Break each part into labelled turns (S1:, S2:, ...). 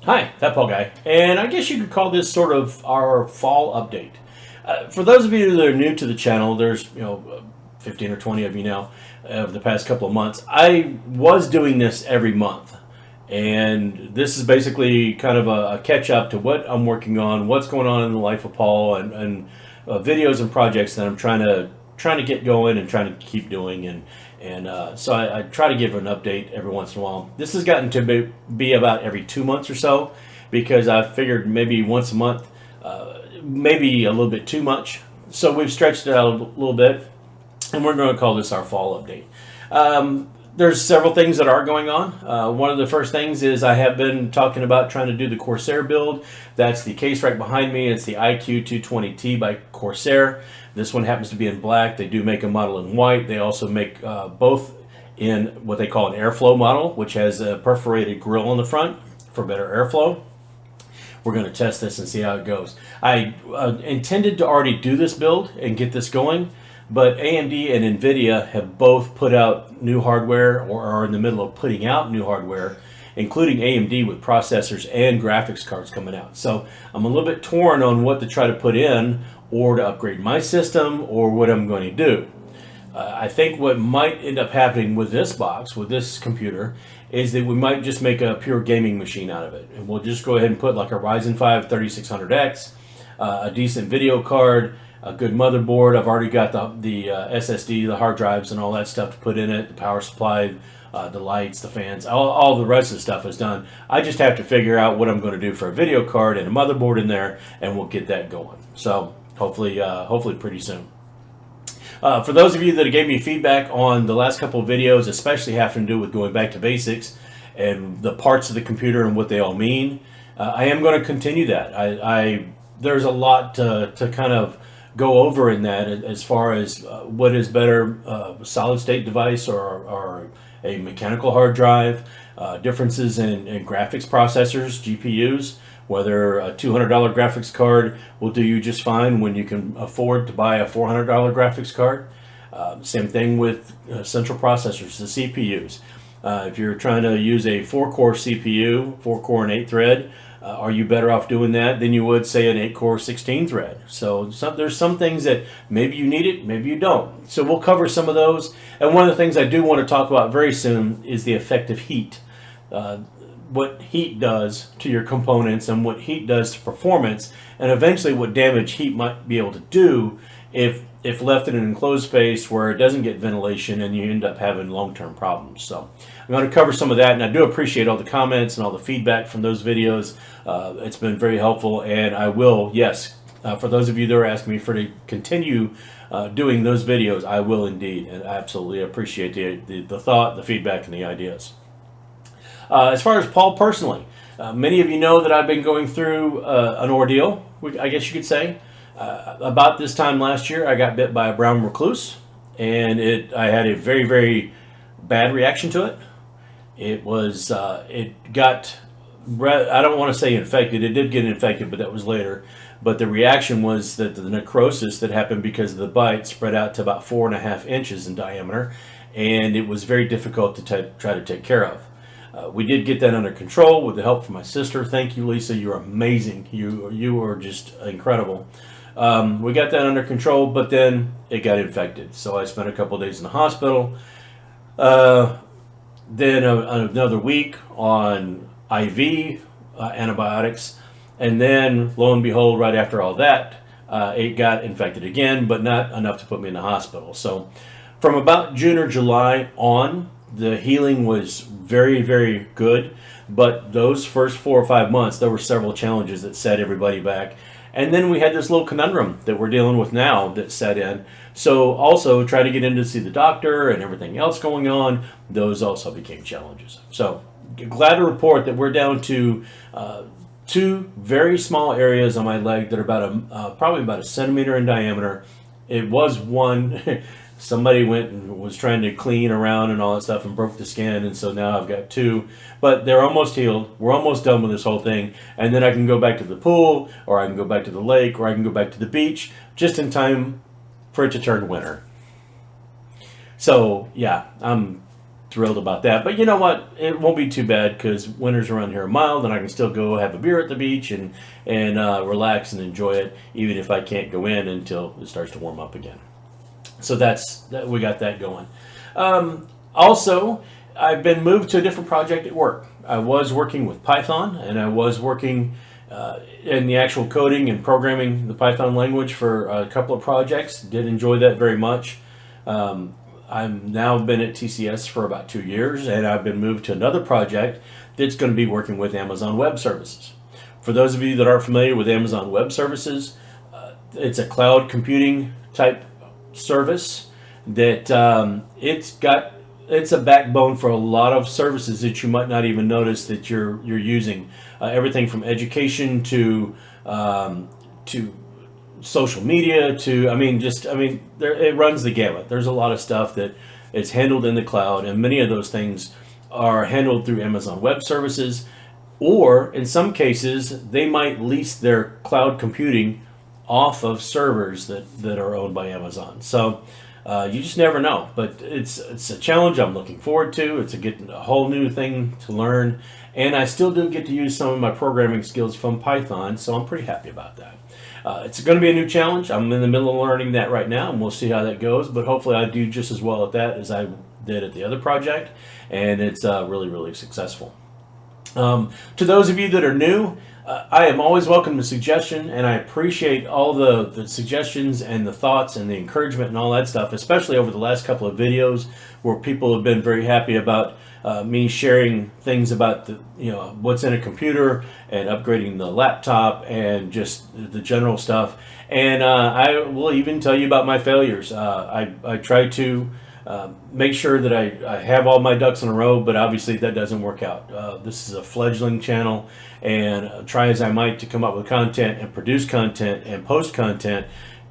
S1: Hi, ThatPaulGuy, and I guess you could call this sort of our fall update. For those of you that are new to the channel, there's 15 or 20 of you now over the past couple of months. I was doing this every month, and this is basically kind of a catch up to what I'm working on, what's going on in the life of Paul, and videos and projects that I'm trying to get going and trying to keep doing, so I try to give an update every once in a while. This has gotten to be about every 2 months or so, because I figured maybe once a month, maybe a little bit too much. So we've stretched it out a little bit, and we're going to call this our fall update. There's several things that are going on. One of the first things is I have been talking about trying to do the Corsair build. That's the case right behind me. It's the IQ220T by Corsair. This one happens to be in black. They do make a model in white. They also make both in what they call an airflow model, which has a perforated grill on the front for better airflow. We're going to test this and see how it goes. I intended to already do this build and get this going, but AMD and NVidia have both put out new hardware, or are in the middle of putting out new hardware, including AMD with processors and graphics cards coming out. So I'm a little bit torn on what to try to put in, or to upgrade my system, or what I'm going to do. I think what might end up happening with this box, with this computer, is that we might just make a pure gaming machine out of it. And we'll just go ahead and put like a Ryzen 5 3600X, a decent video card, a good motherboard. I've already got the SSD, the hard drives, and all that stuff to put in it, the power supply, the lights, the fans, all the rest of the stuff is done. I just have to figure out what I'm going to do for a video card and a motherboard in there, and we'll get that going. So hopefully pretty soon. For those of you that gave me feedback on the last couple of videos, especially having to do with going back to basics and the parts of the computer and what they all mean, I am going to continue that. There's a lot to kind of go over in that, as far as what is better, solid state device or a mechanical hard drive, differences in graphics processors, GPUs, whether a $200 graphics card will do you just fine when you can afford to buy a $400 graphics card. Same thing with central processors, the CPUs. If you're trying to use a 4-core CPU, 4-core and 8-thread, are you better off doing that than you would, say, an 8-core 16-thread? So there's some things that maybe you need it, maybe you don't. So we'll cover some of those. And one of the things I do want to talk about very soon is the effect of heat. What heat does to your components and what heat does to performance, and eventually what damage heat might be able to do if left in an enclosed space where it doesn't get ventilation and you end up having long-term problems. So I'm going to cover some of that, and I do appreciate all the comments and all the feedback from those videos. It's been very helpful, and I will, yes, for those of you that are asking me to continue doing those videos, I will indeed, and I absolutely appreciate the thought, the feedback, and the ideas. As far as Paul personally, many of you know that I've been going through an ordeal, I guess you could say. About this time last year, I got bit by a Brown Recluse, and I had a very, very bad reaction to it. It got, I don't want to say infected, it did get infected, but that was later. But the reaction was that the necrosis that happened because of the bite spread out to about 4.5 inches in diameter, and it was very difficult to try to take care of. We did get that under control with the help from my sister. Thank you, Lisa. You're amazing. You are just incredible. We got that under control, but then it got infected. So I spent a couple days in the hospital. Then another week on IV antibiotics. And then, lo and behold, right after all that, it got infected again, but not enough to put me in the hospital. So from about June or July on, the healing was very, very good, but those first 4 or 5 months, there were several challenges that set everybody back. And then we had this little conundrum that we're dealing with now that set in. So also try to get in to see the doctor and everything else going on, those also became challenges. So glad to report that we're down to 2 very small areas on my leg that are probably about 1 centimeter in diameter. It was one... Somebody went and was trying to clean around and all that stuff and broke the skin, and so now I've got 2. But they're almost healed. We're almost done with this whole thing. And then I can go back to the pool, or I can go back to the lake, or I can go back to the beach, just in time for it to turn winter. So, yeah, I'm thrilled about that. But you know what? It won't be too bad because winters around here are mild, and I can still go have a beer at the beach and relax and enjoy it, even if I can't go in until it starts to warm up again. So we got that going. Also, I've been moved to a different project at work. I was working with Python, and I was working in the actual coding and programming the Python language for a couple of projects. Did enjoy that very much. I've now been at TCS for about 2 years, and I've been moved to another project that's going to be working with Amazon Web Services. For those of you that aren't familiar with Amazon Web Services, it's a cloud computing type service that it's a backbone for a lot of services that you might not even notice that you're using. Everything from education to social media it runs the gamut. There's a lot of stuff that is handled in the cloud, and many of those things are handled through Amazon Web Services, or in some cases they might lease their cloud computing off of servers that are owned by Amazon. So you just never know, but it's a challenge I'm looking forward to. It's getting a whole new thing to learn, and I still do get to use some of my programming skills from Python, so I'm pretty happy about that. It's going to be a new challenge. I'm in the middle of learning that right now, and we'll see how that goes, but hopefully I do just as well at that as I did at the other project, and it's really, really successful. To those of you that are new, I am always welcome to suggestion, and I appreciate all the suggestions and the thoughts and the encouragement and all that stuff, especially over the last couple of videos where people have been very happy about me sharing things about what's in a computer and upgrading the laptop and just the general stuff. And I will even tell you about my failures. I try to make sure that I have all my ducks in a row, but obviously that doesn't work out. This is a fledgling channel, and try as I might to come up with content and produce content and post content,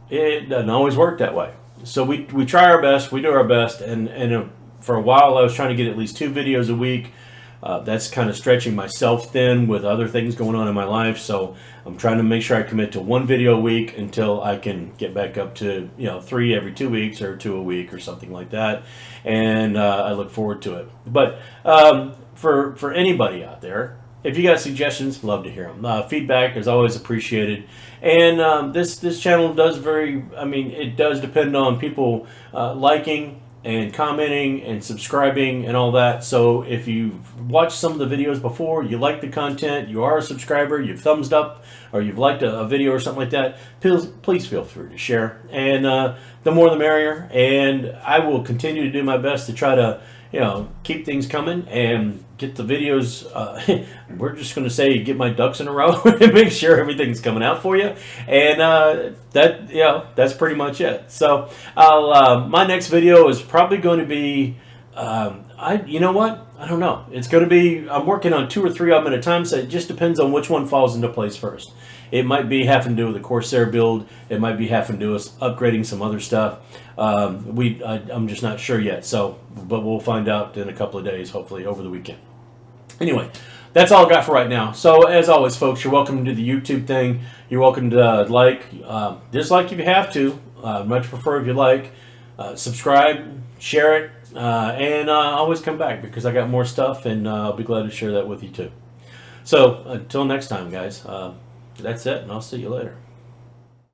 S1: it doesn't always work that way. So we try our best, we do our best, and for a while I was trying to get at least 2 videos a week. That's kind of stretching myself thin with other things going on in my life, so I'm trying to make sure I commit to 1 video a week until I can get back up to 3 every 2 weeks or 2 a week or something like that, and I look forward to it. But for anybody out there, if you got suggestions, love to hear them. Feedback is always appreciated, and this channel does it does depend on people liking and commenting and subscribing and all that. So if you've watched some of the videos before, you like the content, you are a subscriber, you've thumbs up, or you've liked a video or something like that, please feel free to share. And the more the merrier. And I will continue to do my best to try to keep things coming and get the videos. We're just going to say get my ducks in a row and make sure everything's coming out for you. And that's pretty much it. So my next video is probably going to be you know what? I don't know. It's going to be, I'm working on 2 or 3 of them at a time, so it just depends on which one falls into place first. It might be having to do with the Corsair build. It might be having to do with upgrading some other stuff. I'm just not sure yet. But we'll find out in a couple of days, hopefully over the weekend. Anyway, that's all I got for right now. So as always, folks, you're welcome to the YouTube thing. You're welcome to dislike if you have to. Much prefer if you like. Subscribe, share it, and always come back because I got more stuff, and I'll be glad to share that with you too. So until next time, guys, that's it, and I'll see you later.